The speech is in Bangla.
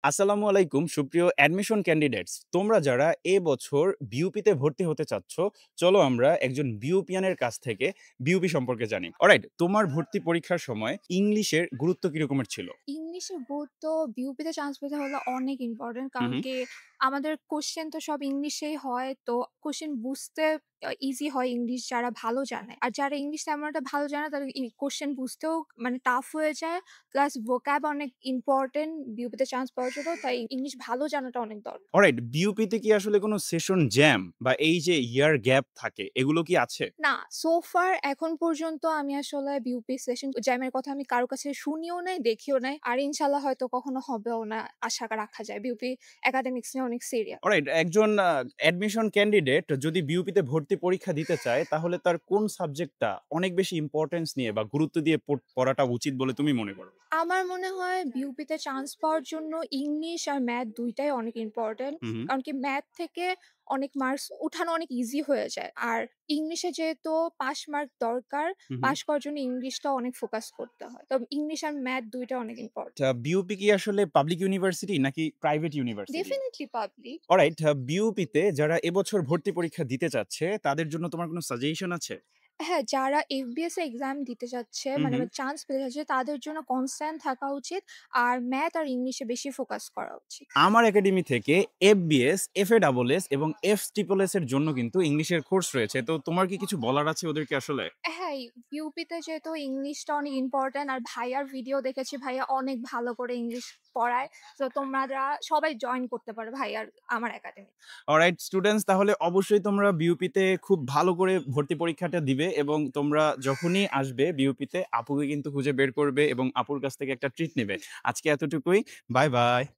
আসসালামু আলাইকুম সুপ্রিয় অ্যাডমিশন ক্যান্ডিডেটস। তোমরা যারা এবছর বিউপিতে ভর্তি হতে চাচ্ছ, চলো আমরা একজন বিউপিয়ানের কাছ থেকে বিউপি সম্পর্কে জানি। অলরাইট, তোমার ভর্তি পরীক্ষার সময় ইংলিশের গুরুত্ব কি রকমের ছিল? ইংলিশের গুরুত্ব বিউপিতে চান্স পেতে হলে অনেক ইম্পোর্টেন্ট। হু, কারণ হু। কি আমাদের কোয়েশ্চেন তো সব ইংলিশেই হয়। তো কোয়েশ্চেন বুঝতে ইজি হয় ইংলিশ যারা ভালো জানে। আর যারা ইংলিশ তেমন একটা ভালো জানে না তাদের কোয়েশ্চেন বুঝতেও মানে টাফ হয়ে যায়। প্লাস ভোকাব অনেক ইম্পোর্টেন্ট বিউপিতে চান্স পাওয়ার জন্য। তাই ইংলিশ ভালো জানাটা অনেক দরকার। অলরাইট, বিউপিতে কি আসলে কোনো সেশন জ্যাম বা এই যে ইয়ার গ্যাপ থাকে, এগুলো কি আছে? না, সো ফার এখন পর্যন্ত আমি আসলে বিউপি সেশন জ্যামের কথা আমি কারো কাছে শুনিও নাই, দেখিও নাই। আর ইনশাআল্লাহ হয়তো কখনো হবেও না আশা রাখা যায়। বিউপি একাডেমিক্স নিয়ে অনেক সিরিয়াস। অলরাইট, একজন অ্যাডমিশন ক্যান্ডিডেট যদি বিউপিতে ভর্তি পরীক্ষা দিতে চায়, তাহলে তার কোন সাবজেক্টটা অনেক বেশি ইম্পোর্টেন্স নিয়ে বা গুরুত্ব দিয়ে পড়াটা উচিত বলে তুমি মনে করো? আমার মনে হয় বিউপিতে চান্স পাওয়ার জন্য ইংলিশ আর ম্যাথ ২ টাই অনেক ইম্পোর্টেন্ট। হু, হু, কারণ কি ম্যাথ থেকে অনেক মার্কস উঠানো অনেক ইজি হয়ে যায়। আর ইংলিশে যেহেতু পাস মার্ক দরকার, হু, হু। পাস করার জন্য ইংলিশটা অনেক ফোকাস করতে হয়। তো ইংলিশ আর ম্যাথ ২ টা অনেক ইম্পোর্টেন্ট। বিউপি কি আসলে পাবলিক ইউনিভার্সিটি নাকি private university? Definitely public. Alright, বিউপিতে যারা এবছর ভর্তি পরীক্ষা দিতে চাচ্ছে, তাদের জন্য তোমার কোনো সাজেশন আছে? হ্যাঁ, যারা এফবিএস এ এক্সাম দিতে চাচ্ছে হু, মানে হু। চান্স পেতে চাচ্ছে তাদের জন্য কনস্ট্যান্ট থাকা উচিত। আর ম্যাথ আর ইংলিশে বেশি ফোকাস করা উচিত। আমার একাডেমি থেকে এফবিএস, এফএডাবলএস এবং এফস্টিপলএস এর জন্য কিন্তু ইংলিশের কোর্স রয়েছে। তো তোমার কি কিছু বলার আছে ওদেরকে আসলে? হ্যাঁ, ইউপিতে যেহেতু ইংলিশটা অনেক ইম্পোর্টেন্ট আর ভাইয়ার ভিডিও দেখেছি, ভাইয়া অনেক ভালো করে ইংলিশ পড়ায়। তো তোমরা সবাই জয়েন করতে পারো ভাইয়ার আমার একাডেমি। অলরাইট স্টুডেন্টস, তাহলে অবশ্যই তোমরা বিউপিতে খুব ভালো করে ভর্তি পরীক্ষাটা দিবে এবং তোমরা যখনই আসবে বিউপিতে আপুকে কিন্তু খুঁজে বের করবে এবং আপুর কাছ থেকে একটা ট্রিট নিবে। আজকে এতটুকুই। Bye, by.